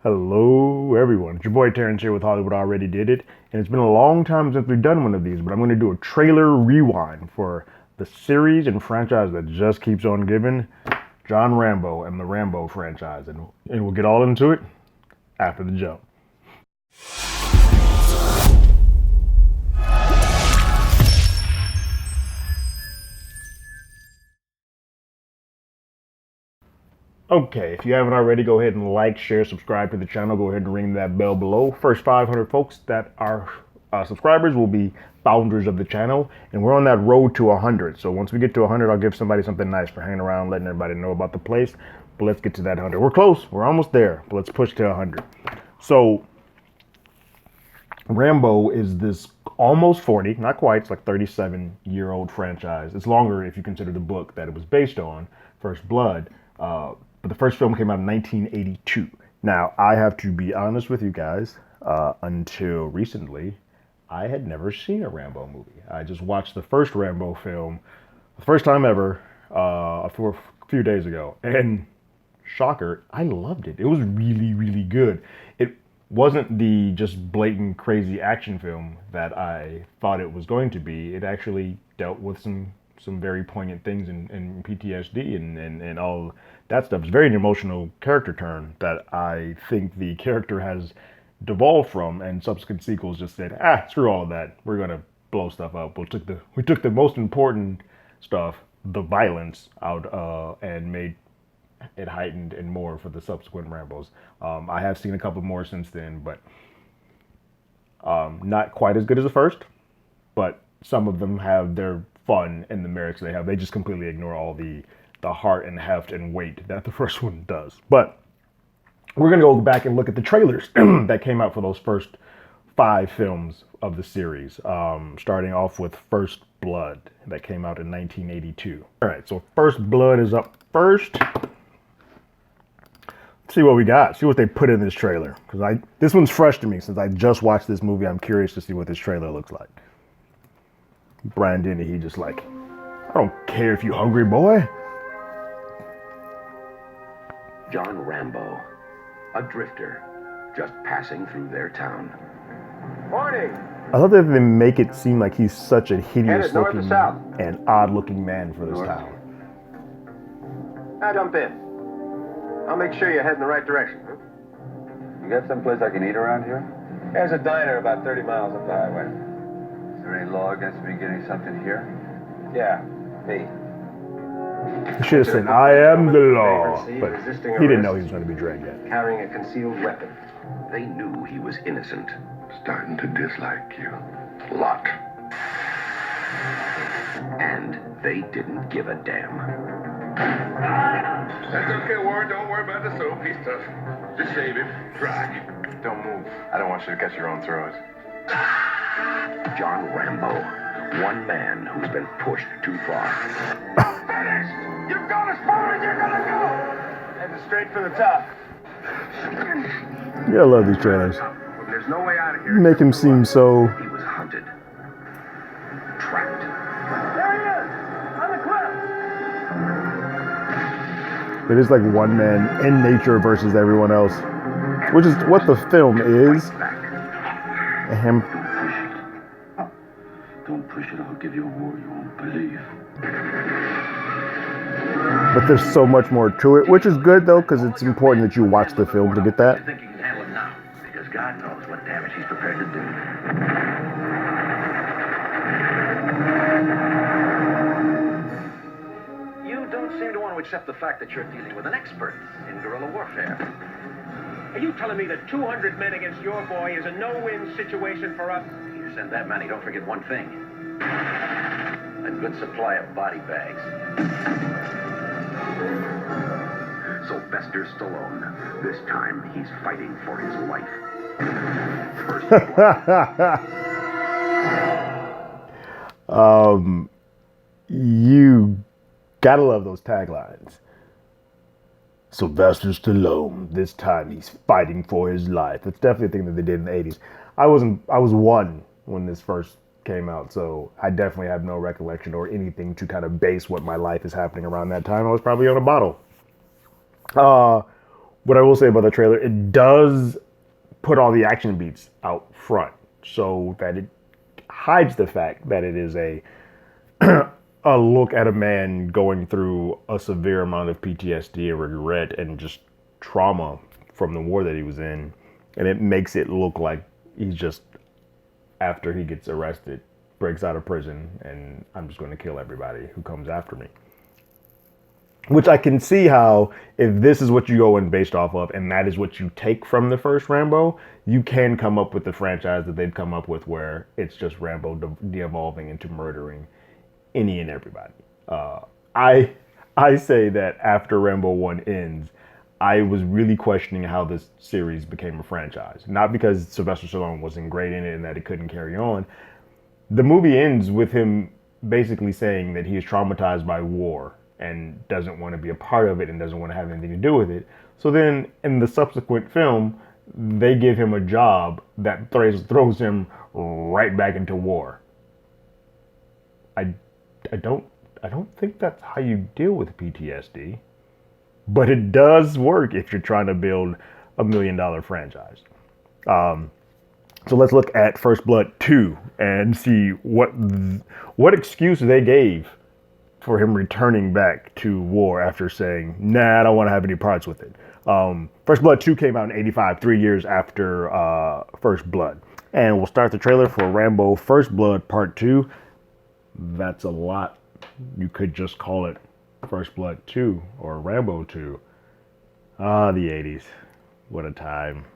Hello, everyone. It's your boy Terrence here with Hollywood Already Did It, and it's been a long time since we've done one of these, but I'm going to do a trailer rewind for the series and franchise that just keeps on giving, John Rambo and the Rambo franchise, and we'll get all into it after the jump. Okay, if you haven't already, go ahead and like, share, subscribe to the channel. Go ahead and ring that bell below. First 500 folks that are subscribers will be founders of the channel, and we're on that road to 100. So once we get to 100, I'll give somebody something nice for hanging around, letting everybody know about the place. But let's get to that 100. We're close. We're almost there, but let's push to 100. So Rambo is this almost 40, not quite, it's like 37-year-old franchise. It's longer if you consider the book that it was based on, First Blood. But the first film came out in 1982. Now, I have to be honest with you guys, until recently, I had never seen a Rambo movie. I just watched the first Rambo film, the first time ever, a few days ago. And shocker, I loved it. It was really, really good. It wasn't the just blatant, crazy action film that I thought it was going to be. It actually dealt with some very poignant things in PTSD and all that stuff. It's very an emotional character turn that I think the character has devolved from, and subsequent sequels just said, screw all of that. We're gonna blow stuff up. We took the most important stuff, the violence, out and made it heightened and more for the subsequent Rambos. I have seen a couple more since then, but not quite as good as the first, but some of them have their fun and the merits they have. They just completely ignore all the heart and heft and weight that the first one does. But we're going to go back and look at the trailers that came out for those first 5 films of the series, starting off with First Blood that came out in 1982. All right, so First Blood is up first. Let's see what we got. See what they put in this trailer, because this one's fresh to me since I just watched this movie. I'm curious to see what this trailer looks like. Brian Denny, he just like, I don't care if you hungry, boy. John Rambo, a drifter, just passing through their town. Morning! I love that they make it seem like he's such a hideous north looking or south? and odd looking man for this North. town. Now jump in. I'll make sure you head in the right direction. Huh? You got someplace I can eat around here? There's a diner about 30 miles up the highway. Is there any law against me getting something here? Yeah, me. He should have said, I am the law. But Resisting he didn't know arrest. he was going to be dragged yet. Carrying a concealed weapon. They knew he was innocent. Starting to dislike you. A lot. And they didn't give a damn. That's okay, Warren. Don't worry about the soap. He's tough. Just shave him. Dry. Don't move. I don't want you to cut your own throat. John Rambo. One man who's been pushed too far. Finished! You've gone as far as you're gonna go! Heading straight for the top. Yeah, I love these trailers. There's no way out of here. You make him seem so... He was hunted. Trapped. There he is! On the cliff! It is like one man in nature versus everyone else, which is what the film is. Back. Him. Don't push it. I'll give you a war you won't believe. But there's so much more to it, which is good though, because it's important that you watch the film to get I that. think you can handle it now, because God knows what damage he's prepared to do. You don't seem to want to accept the fact that you're dealing with an expert in guerrilla warfare. Are you telling me that 200 men against your boy is a no-win situation for us? You send that many, don't forget one thing. A good supply of body bags. Sylvester Stallone. This time, he's fighting for his life. First You gotta love those taglines. Sylvester Stallone, this time he's fighting for his life. That's definitely a thing that they did in the 80s. I was 1 when this first came out, so I definitely have no recollection or anything to kind of base what my life is happening around that time. I was probably on a bottle. What I will say about the trailer, it does put all the action beats out front so that it hides the fact that it is a a look at a man going through a severe amount of PTSD and regret and just trauma from the war that he was in. And it makes it look like he's just, after he gets arrested, breaks out of prison and I'm just going to kill everybody who comes after me. Which I can see how, if this is what you go in based off of and that is what you take from the first Rambo, you can come up with the franchise that they've come up with where it's just Rambo de-evolving into murdering any and everybody. I say that after Rambo 1 ends, I was really questioning how this series became a franchise. Not because Sylvester Stallone wasn't great in it and that it couldn't carry on. The movie ends with him basically saying that he is traumatized by war and doesn't want to be a part of it and doesn't want to have anything to do with it. So then in the subsequent film, they give him a job that throws him right back into war. I don't think that's how you deal with PTSD, but it does work if you're trying to build $1 million franchise. So let's look at First Blood 2 and see what excuse they gave for him returning back to war after saying, nah, I don't want to have any parts with it. First Blood 2 came out in 85, 3 years after First Blood. And we'll start the trailer for Rambo First Blood Part 2. That's a lot. You could just call it First Blood 2 or Rambo 2. Ah, the 80s. What a time.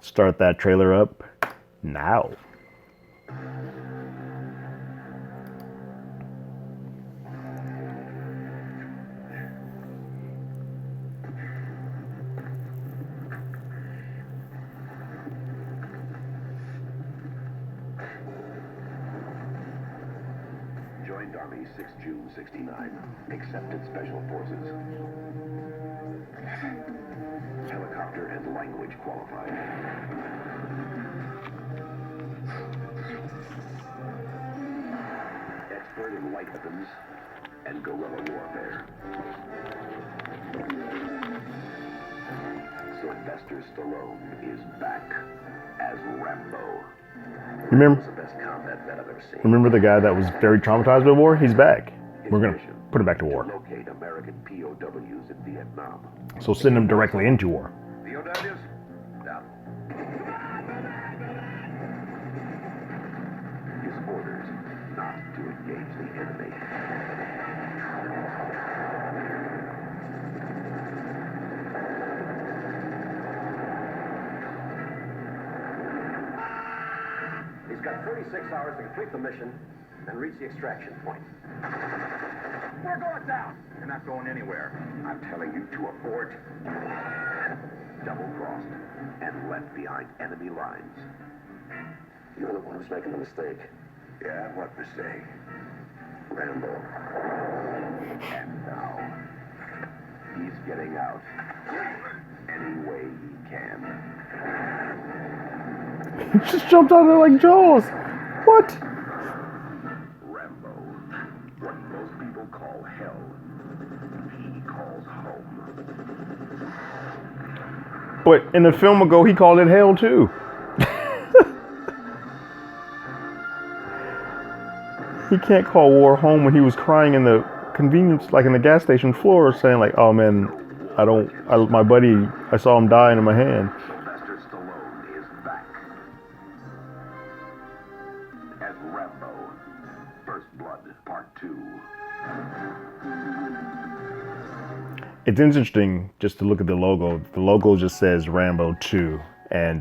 Start that trailer up now. Joined Army 6 June 69. Accepted Special Forces. Helicopter and language qualified. Expert in light weapons and guerrilla warfare. Sylvester Stallone is back as Rambo. Remember The best combat vet I've ever seen. Remember the guy that was very traumatized by war? He's back. We're going to put him back to war. Locate American POWs in Vietnam. So send him directly into war. POWs? Down. His orders not to engage the enemy. He's got 36 hours to complete the mission and reach the extraction point. We're going down. You're not going anywhere. I'm telling you to abort. Double-crossed and left behind enemy lines. You're the one who's making the mistake. Yeah, what mistake? Rambo. And now, he's getting out any way he can. He just jumped out there like Jaws. What? Rambo. What most people call hell, he calls home. But in the film ago, he called it hell too. He can't call war home when he was crying in the convenience, like in the gas station floor, saying like, "Oh man, my buddy, I saw him dying in my hand." Sylvester Stallone is back as Rambo. First Blood Part 2. It's interesting just to look at the logo. The logo just says Rambo 2, and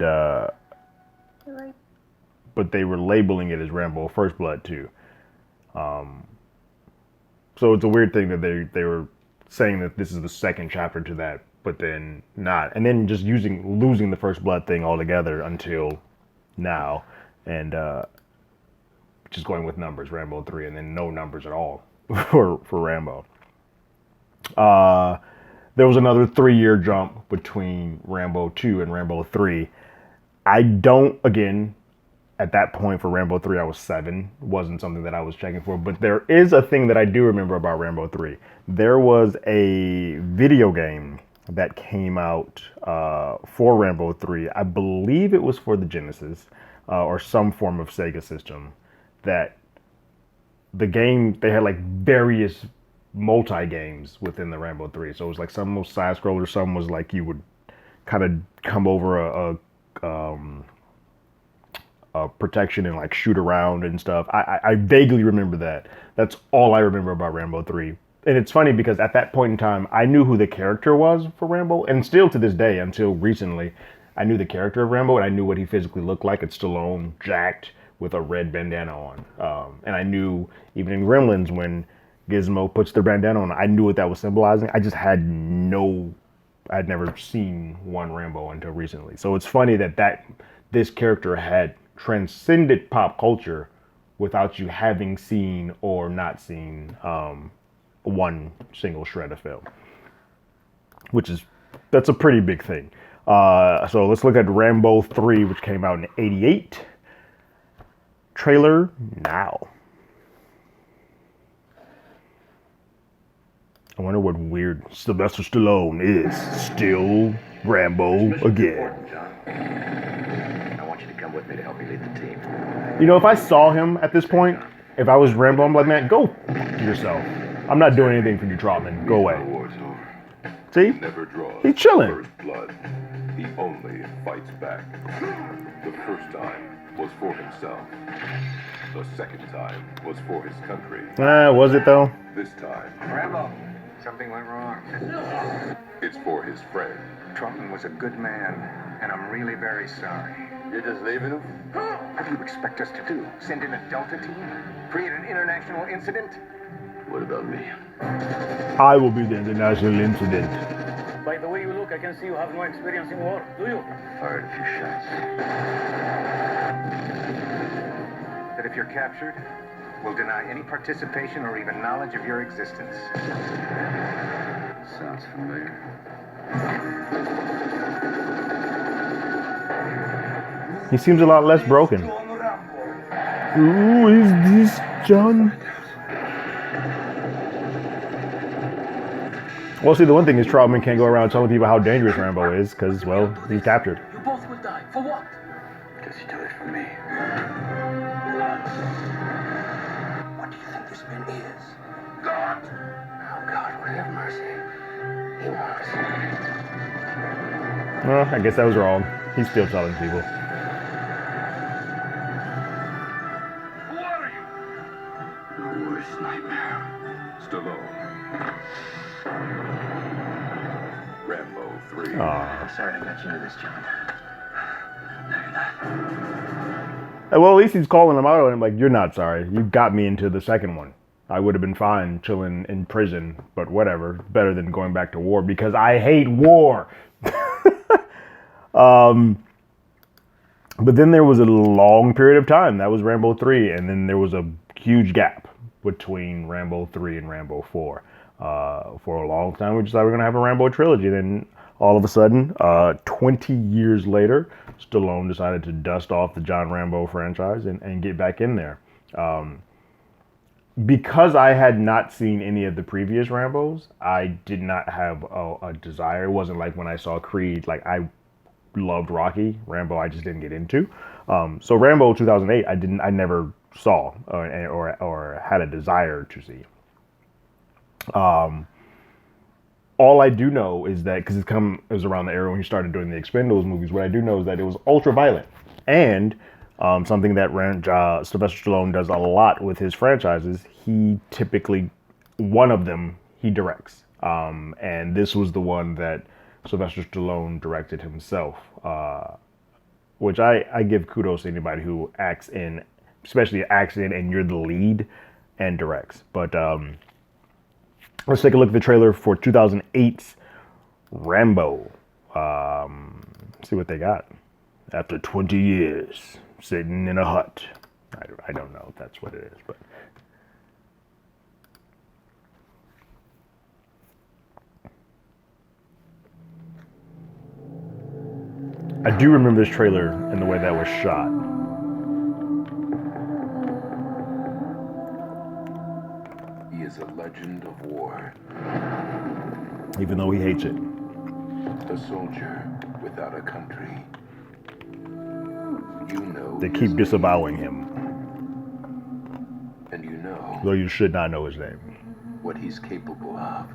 but they were labeling it as Rambo First Blood 2. So it's a weird thing that they were saying that this is the second chapter to that, but then not, and then just losing the First Blood thing altogether until now, and just going with numbers, Rambo 3, and then no numbers at all for Rambo. There was another 3-year jump between Rambo 2 and Rambo 3. Again, at that point for Rambo 3, I was 7. Wasn't something that I was checking for. But there is a thing that I do remember about Rambo 3. There was a video game that came out for Rambo 3. I believe it was for the Genesis or some form of Sega system. That the game, they had like various multi games within the Rambo 3. So it was like some was side scroller, some was like you would kind of come over a protection and like shoot around and stuff. I vaguely remember that. That's all I remember about Rambo 3. And it's funny because at that point in time, I knew who the character was for Rambo, and still to this day, until recently, I knew the character of Rambo and I knew what he physically looked like. It's Stallone, jacked, with a red bandana on. And I knew even in Gremlins when Gizmo puts the bandana on, I knew what that was symbolizing. I just had I'd never seen one Rambo until recently. So it's funny that this character had transcended pop culture without you having seen or not seen one single shred of film, that's a pretty big thing. So let's look at Rambo 3, which came out in '88. Trailer now. I wonder what weird Sylvester Stallone is still Rambo again. I want you to come with me to help me lead the team. You know, if I saw him at this point, if I was Rambo, I'm like, man, go yourself. I'm not doing anything for you, Trotman. Go away. See? Never draws He's chilling. first blood. He only fights back. The first time was for himself. The second time was for his country. Was it though? This time, Rambo, something went wrong. it's for his friend. Trotman was a good man, and I'm really very sorry. You're just leaving him? What do you expect us to do? Send in a Delta team? Create an international incident? What about me? I will be the international incident. By the way you look, I can see you have no experience in war, do you? Fired a few shots. That if you're captured, we'll deny any participation or even knowledge of your existence. Sounds familiar. He seems a lot less broken. Who is this, John? Well, see, the one thing is Trotman can't go around telling people how dangerous Rambo is, because, well, he's captured. You both will die. For what? Because you do it for me. What do you think this man is? God! Oh, God, would have mercy. He wants. Well, I guess I was wrong. He's still telling people. Who are you? Your worst nightmare. Stallone. Rambo 3. Aw. Sorry I got you into this, John. No, you're not. Well, at least he's calling him out on him like, you're not sorry. You got me into the second one. I would have been fine chilling in prison, but whatever. Better than going back to war because I hate war. But then there was a long period of time. That was Rambo 3. And then there was a huge gap between Rambo 3 and Rambo 4. For a long time, we decided we're going to have a Rambo trilogy. Then all of a sudden, 20 years later, Stallone decided to dust off the John Rambo franchise and get back in there. Because I had not seen any of the previous Rambos, I did not have a desire. It wasn't like when I saw Creed, like I loved Rocky. Rambo, I just didn't get into. So Rambo 2008, I never saw or had a desire to see. All I do know is that because it was around the era when he started doing the Expendables movies. What I do know is that it was ultra violent, and something that Sylvester Stallone does a lot with his franchises. He typically one of them he directs, and this was the one that Sylvester Stallone directed himself, which I give kudos to anybody who especially acts in, and you're the lead and directs. But let's take a look at the trailer for 2008's Rambo. See what they got. After 20 years, sitting in a hut. I don't know if that's what it is, but. I do remember this trailer and the way that was shot. He is a legend of war. Even though he hates it. A soldier without a country. You know They his keep name, disavowing him, and you know though you should not know his name. what he's capable of.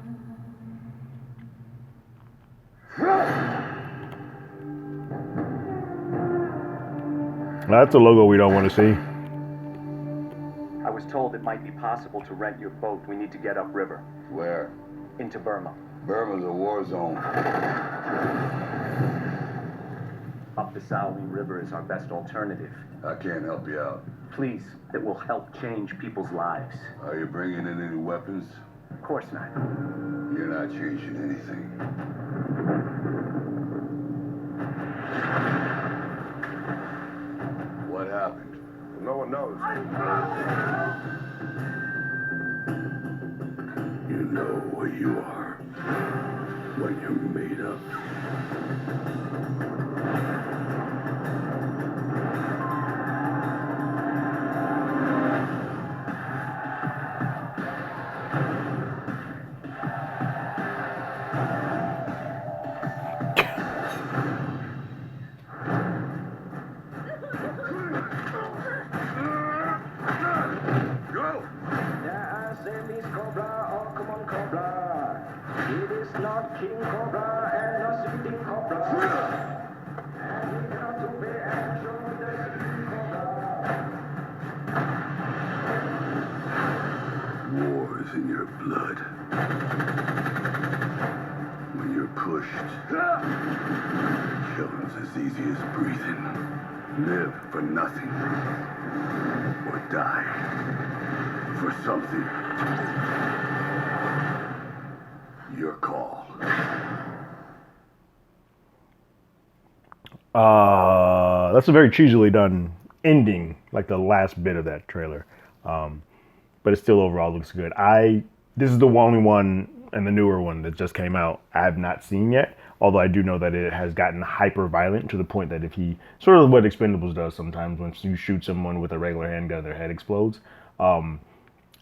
That's a logo we don't want to see. I was told it might be possible to rent your boat. We need to get upriver. Where? Into Burma. Burma's a war zone. Up the Salween River is our best alternative. I can't help you out. Please, that will help change people's lives. Are you bringing in any weapons? Of course not. You're not changing anything. What happened? No one knows. You know what you are when you're made up. War is in your blood. When you're pushed, killing's as easy as breathing. Live for nothing. Or die for something. Your call. That's a very cheesily done ending, like the last bit of that trailer. But it still overall looks good. This is the only one and the newer one that just came out I have not seen yet. Although I do know that it has gotten hyper violent to the point that if he, sort of what Expendables does sometimes, once you shoot someone with a regular handgun, their head explodes. And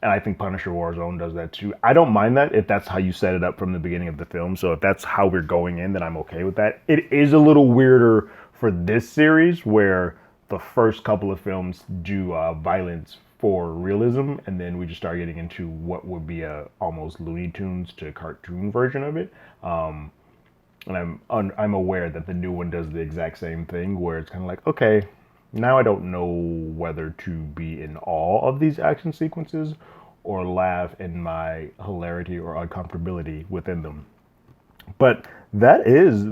I think Punisher Warzone does that too. I don't mind that if that's how you set it up from the beginning of the film. So if that's how we're going in, then I'm okay with that. It is a little weirder for this series where the first couple of films do violence for realism, and then we just start getting into what would be a almost Looney Tunes to cartoon version of it. And I'm aware that the new one does the exact same thing, where it's kind of like, okay, now I don't know whether to be in awe of these action sequences or laugh in my hilarity or uncomfortability within them. But that is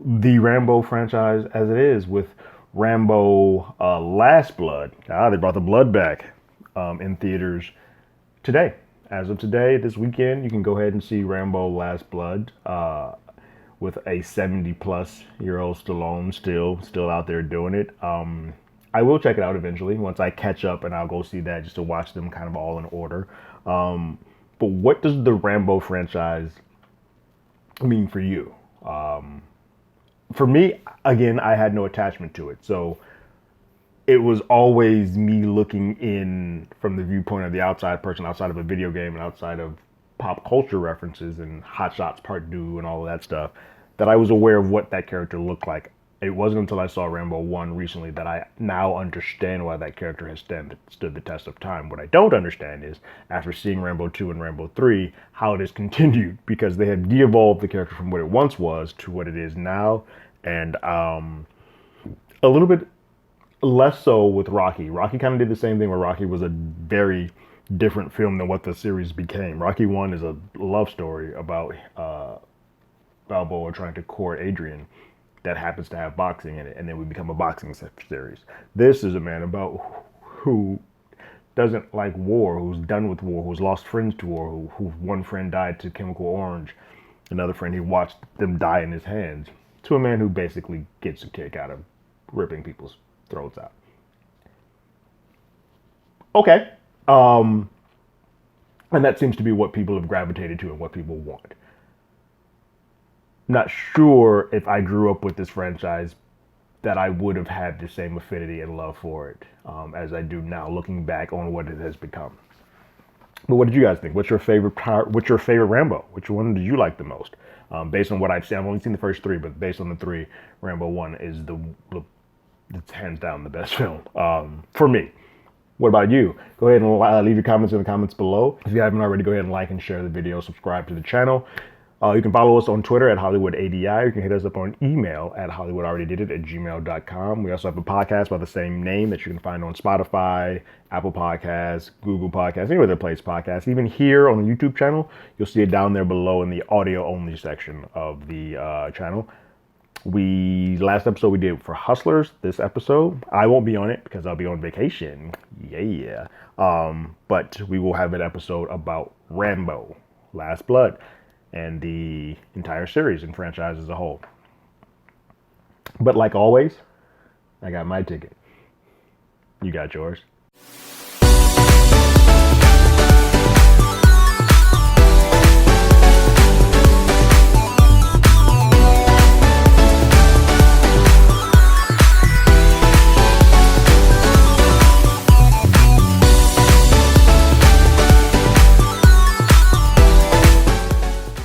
the Rambo franchise as it is, with Rambo Last Blood. They brought the blood back in theaters today. As of today, this weekend, you can go ahead and see Rambo Last Blood with a 70-plus-year-old Stallone still out there doing it. I will check it out eventually once I catch up, and I'll go see that just to watch them kind of all in order. But what does the Rambo franchise mean for you? For me, again, I had no attachment to it. So it was always me looking in from the viewpoint of the outside person, outside of a video game and outside of pop culture references and Hot Shots Part 2 and all of that stuff, that I was aware of what that character looked like. It wasn't until I saw Rambo 1 recently that I now understand why that character has stood the test of time. What I don't understand is, after seeing Rambo 2 and Rambo 3, how it has continued, because they have de-evolved the character from what it once was to what it is now, and a little bit less so with Rocky. Rocky kind of did the same thing, where Rocky was a very different film than what the series became. Rocky 1 is a love story about Balboa trying to court Adrian that happens to have boxing in it, and then we become a boxing series. This is a man about who doesn't like war, who's done with war, who's lost friends to war, who one friend died to Chemical Orange, another friend he watched them die in his hands, to a man who basically gets a kick out of ripping people's throats out. Okay. And that seems to be what people have gravitated to and what people want. Not sure if I grew up with this franchise that I would have had the same affinity and love for it as I do now, looking back on what it has become. But what did you guys think? What's your favorite part? What's your favorite Rambo? Which one did you like the most? Based on what I've seen, I've only seen the first three, but based on the three, Rambo 1 is it's hands down the best film for me. What about you? Go ahead and leave your comments in the comments below. If you haven't already, go ahead and like and share the video, subscribe to the channel. You can follow us on Twitter at HollywoodADI. You can hit us up on email at HollywoodAlreadyDidIt@gmail.com. We also have a podcast by the same name that you can find on Spotify, Apple Podcasts, Google Podcasts, anywhere that plays podcasts. Even here on the YouTube channel, you'll see it down there below in the audio only section of the channel. Last episode we did for Hustlers. This episode, I won't be on it because I'll be on vacation. Yeah. But we will have an episode about Rambo, Last Blood, and the entire series and franchise as a whole. But like always, I got my ticket. You got yours.